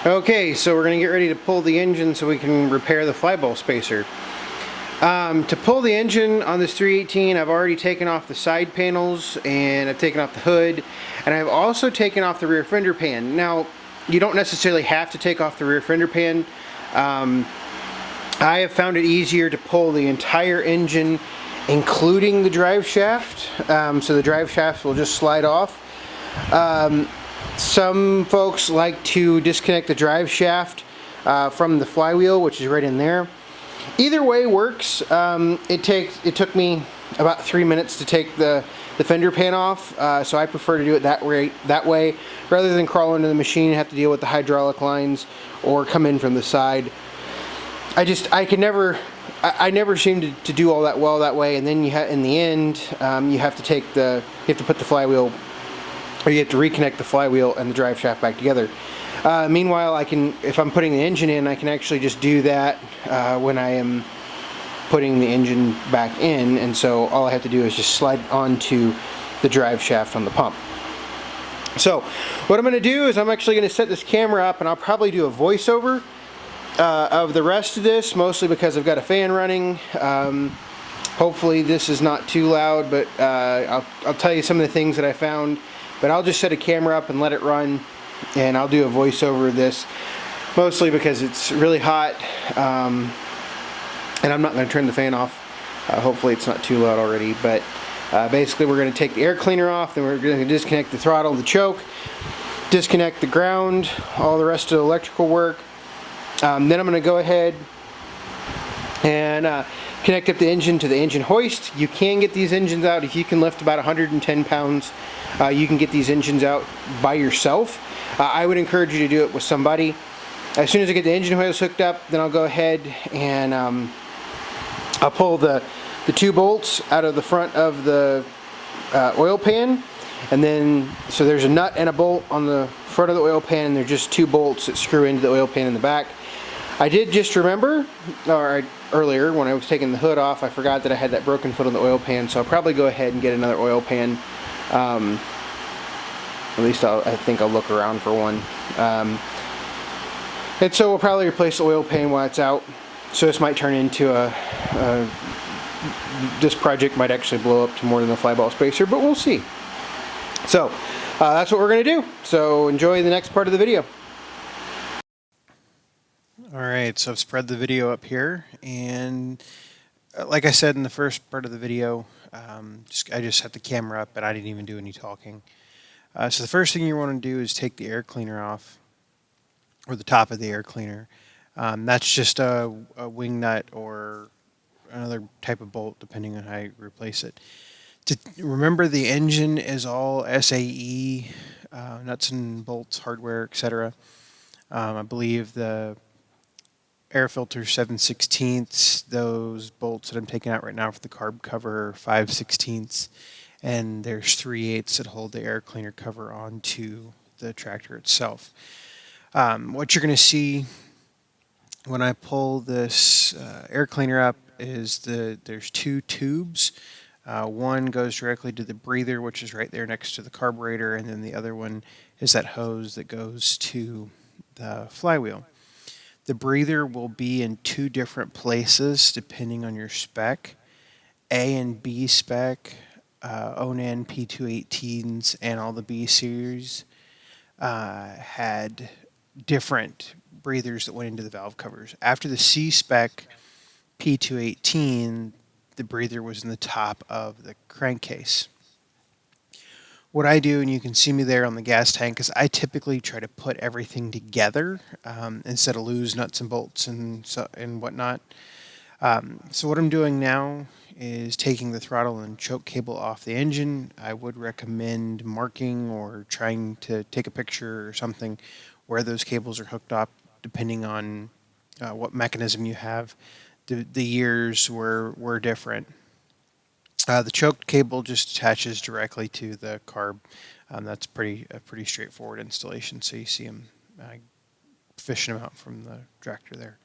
Okay, so we're going to get ready to pull the engine so we can repair the flyball spacer. To pull the engine on this 318, I've already taken off the side panels and I've taken off the hood, and I've also taken off the rear fender pan. Now, you don't necessarily have to take off the rear fender pan. I have found it easier to pull the entire engine, including the drive shaft, so the drive shaft will just slide off. Some folks like to disconnect the drive shaft from the flywheel, which is right in there. Either way works. It took me about 3 minutes to take the fender pan off, so I prefer to do it that way rather than crawl into the machine and have to deal with the hydraulic lines or come in from the side. I never seem to do all that well that way, and then in the end you have to put the flywheel, or you have to reconnect the flywheel and the drive shaft back together. Meanwhile, if I'm putting the engine in, I can actually just do that when I am putting the engine back in, and so all I have to do is just slide onto the drive shaft on the pump. So what I'm going to do is I'm actually going to set this camera up, and I'll probably do a voiceover of the rest of this, mostly because I've got a fan running. Hopefully this is not too loud, but I'll tell you some of the things that I found. But I'll just set a camera up and let it run, and I'll do a voiceover of this, mostly because it's really hot, and I'm not going to turn the fan off. Hopefully it's not too loud already, but basically we're going to take the air cleaner off, then we're going to disconnect the throttle, the choke, disconnect the ground, all the rest of the electrical work. Then I'm going to go ahead and connect up the engine to the engine hoist. You can get these engines out if you can lift about 110 pounds. You can get these engines out by yourself. I would encourage you to do it with somebody. As soon as I get the engine hoist hooked up, then I'll go ahead and I'll pull the 2 bolts out of the front of the oil pan, and then so there's a nut and a bolt on the front of the oil pan, and they're just 2 bolts that screw into the oil pan in the back. I did just remember, earlier when I was taking the hood off, I forgot that I had that broken foot on the oil pan, so I'll probably go ahead and get another oil pan. At least I think I'll look around for one. And so we'll probably replace the oil pan while it's out. So this might turn into this project might actually blow up to more than a flyball spacer, but we'll see. So that's what we're going to do. So enjoy the next part of the video. Alright, so I've spread the video up here, and like I said in the first part of the video, I just set the camera up and I didn't even do any talking. So the first thing you want to do is take the air cleaner off, or the top of the air cleaner. That's just a wing nut or another type of bolt, depending on how you replace it. Remember, the engine is all SAE, nuts and bolts, hardware, etc. I believe the air filter 7/16, those bolts that I'm taking out right now for the carb cover are 5/16, and there's 3/8 that hold the air cleaner cover onto the tractor itself. What you're going to see when I pull this air cleaner up is there's 2 tubes. One goes directly to the breather, which is right there next to the carburetor, and then the other one is that hose that goes to the flywheel. The breather will be in 2 different places depending on your spec. A and B spec, Onan P218s and all the B series had different breathers that went into the valve covers. After the C spec P218, the breather was in the top of the crankcase. What I do, and you can see me there on the gas tank, is I typically try to put everything together instead of lose nuts and bolts and whatnot. So what I'm doing now is taking the throttle and choke cable off the engine. I would recommend marking or trying to take a picture or something where those cables are hooked up, depending on what mechanism you have. The years were different. The choke cable just attaches directly to the carb. That's a pretty straightforward installation. So you see them fishing them out from the tractor there.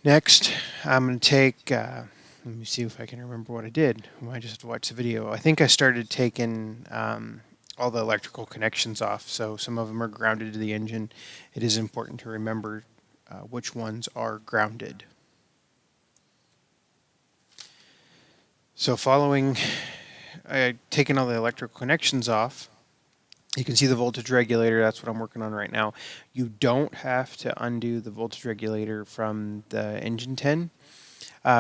Next, I'm going to take, let me see if I can remember what I did. I might just have to watch the video. I think I started taking all the electrical connections off. So some of them are grounded to the engine. It is important to remember which ones are grounded. So following taking all the electrical connections off, you can see the voltage regulator. That's what I'm working on right now. You don't have to undo the voltage regulator from the engine tin.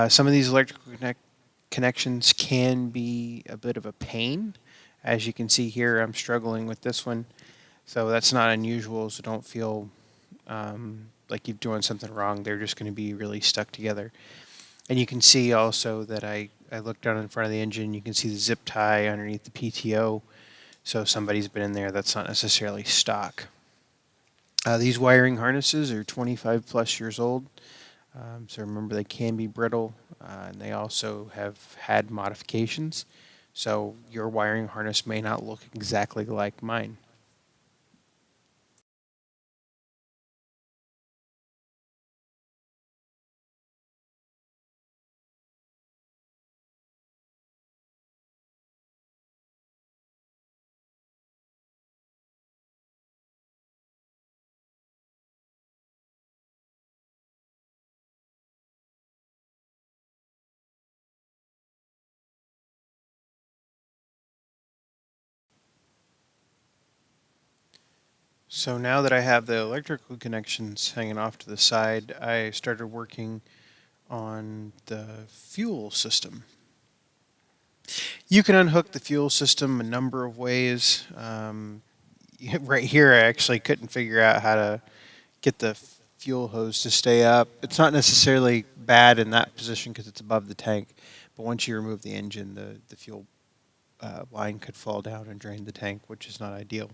Some of these electrical connections can be a bit of a pain. As you can see here, I'm struggling with this one. So that's not unusual, so don't feel like you're doing something wrong. They're just going to be really stuck together. And you can see also that I looked down in front of the engine. You can see the zip tie underneath the PTO. So somebody's been in there. That's not necessarily stock. These wiring harnesses are 25 plus years old. So remember, they can be brittle, and they also have had modifications. So your wiring harness may not look exactly like mine. So now that I have the electrical connections hanging off to the side, I started working on the fuel system. You can unhook the fuel system a number of ways. Right here, I actually couldn't figure out how to get the fuel hose to stay up. It's not necessarily bad in that position because it's above the tank, but once you remove the engine, the fuel line could fall down and drain the tank, which is not ideal.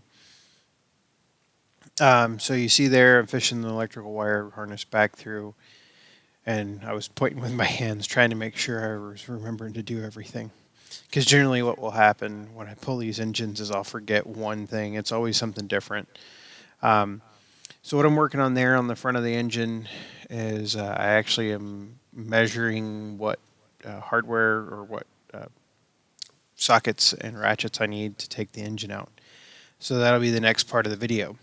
So you see there, I'm fishing the electrical wire harness back through, and I was pointing with my hands trying to make sure I was remembering to do everything. Because generally, what will happen when I pull these engines is I'll forget one thing. It's always something different. Um, so what I'm working on there on the front of the engine is I actually am measuring what hardware or what sockets and ratchets I need to take the engine out. So that'll be the next part of the video.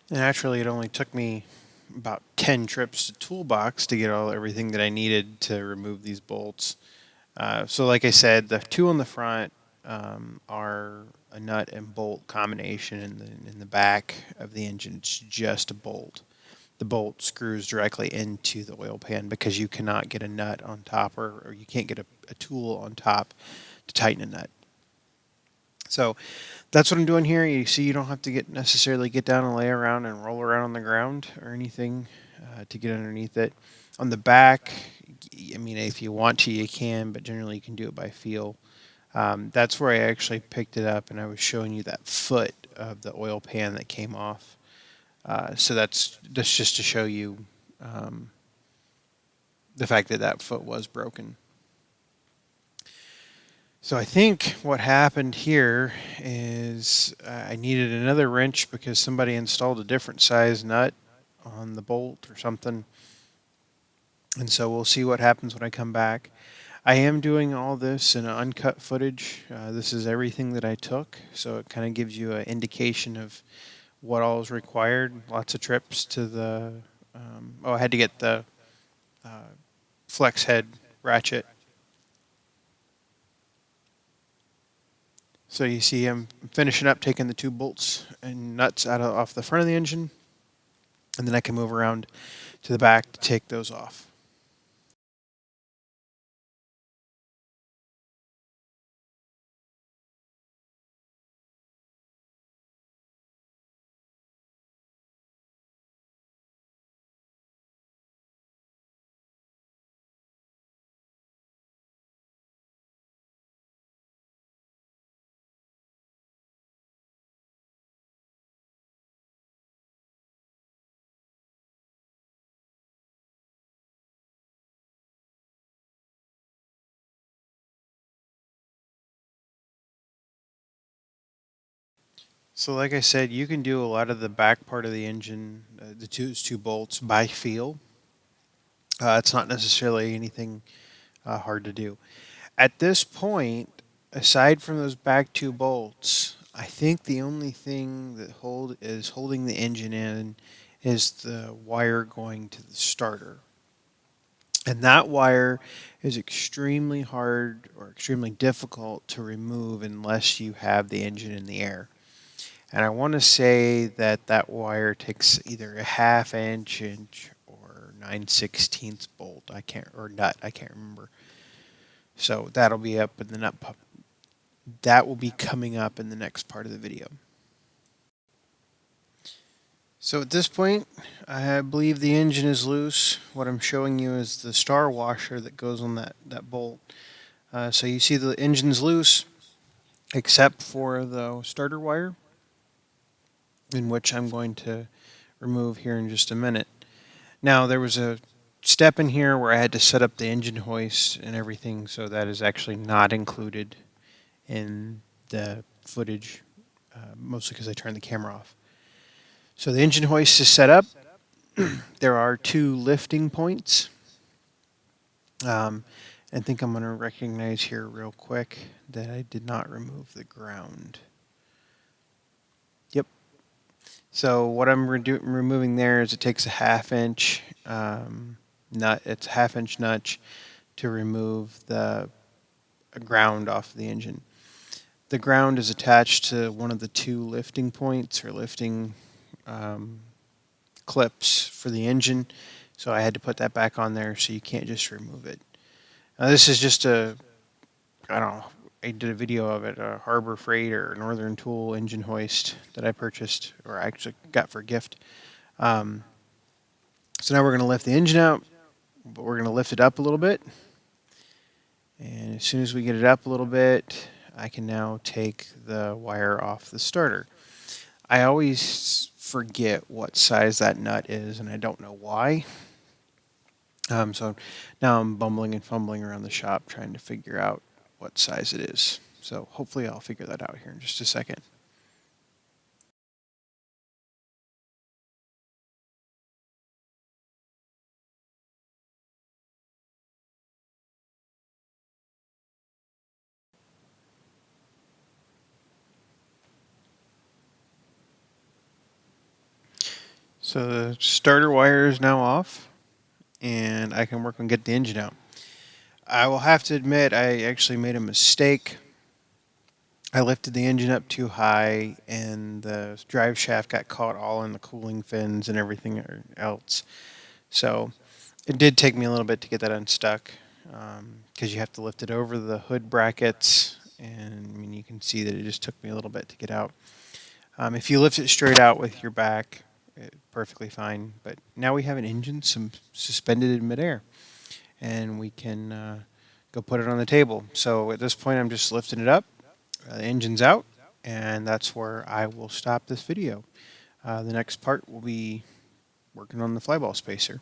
And actually, it only took me about 10 trips to Toolbox to get everything that I needed to remove these bolts. So like I said, the two on the front are a nut and bolt combination. In the back of the engine, it's just a bolt. The bolt screws directly into the oil pan because you cannot get a nut on top, or you can't get a tool on top to tighten a nut. So that's what I'm doing here. You see, you don't have to necessarily get down and lay around and roll around on the ground or anything to get underneath it. On the back, I mean, if you want to, you can, but generally you can do it by feel. That's where I actually picked it up, and I was showing you that foot of the oil pan that came off. So that's just to show you um, the fact that that foot was broken. So I think what happened here is I needed another wrench because somebody installed a different size nut on the bolt or something. And so we'll see what happens when I come back. I am doing all this in uncut footage. This is everything that I took, so it kind of gives you an indication of what all is required. Lots of trips to the. I had to get the uh, flex head ratchet. So you see, I'm finishing up taking the two bolts and nuts off the front of the engine, and then I can move around to the back to take those off. So like I said, you can do a lot of the back part of the engine, two bolts, by feel. It's not necessarily anything hard to do. At this point, aside from those back two bolts, I think the only thing that is holding the engine in is the wire going to the starter. And that wire is extremely hard or extremely difficult to remove unless you have the engine in the air. And I want to say that that wire takes either a ½ inch or 9/16 bolt. I can't, or nut. I can't remember. So that'll be up in the that will be coming up in the next part of the video. So at this point, I believe the engine is loose. What I'm showing you is the star washer that goes on that bolt. So you see the engine's loose, except for the starter wire, in which I'm going to remove here in just a minute. Now, there was a step in here where I had to set up the engine hoist and everything, so that is actually not included in the footage, mostly because I turned the camera off. So the engine hoist is set up. There are 2 lifting points. I think I'm going to recognize here real quick that I did not remove the ground. Yep. So what I'm removing there is it takes a ½ inch nut. It's a ½ inch notch to remove the ground off the engine. The ground is attached to one of the 2 lifting points or lifting clips for the engine, so I had to put that back on there, so you can't just remove it. Now this is just I don't know, I did a video of it, a Harbor Freight or Northern Tool engine hoist that I purchased, or I actually got for a gift. So now we're going to lift the engine out, but we're going to lift it up a little bit. And as soon as we get it up a little bit, I can now take the wire off the starter. I always forget what size that nut is, and I don't know why. So now I'm bumbling and fumbling around the shop trying to figure out what size it is. So hopefully I'll figure that out here in just a second. So the starter wire is now off, and I can work on getting the engine out. I will have to admit I actually made a mistake. I lifted the engine up too high, and the drive shaft got caught all in the cooling fins and everything else. So it did take me a little bit to get that unstuck, because you have to lift it over the hood brackets, and I mean, you can see that it just took me a little bit to get out. If you lift it straight out with your back, perfectly fine. But now we have an engine suspended in midair, and we can go put it on the table. So at this point, I'm just lifting it up. The engine's out, and that's where I will stop this video. The next part will be working on the Flyball Spacer.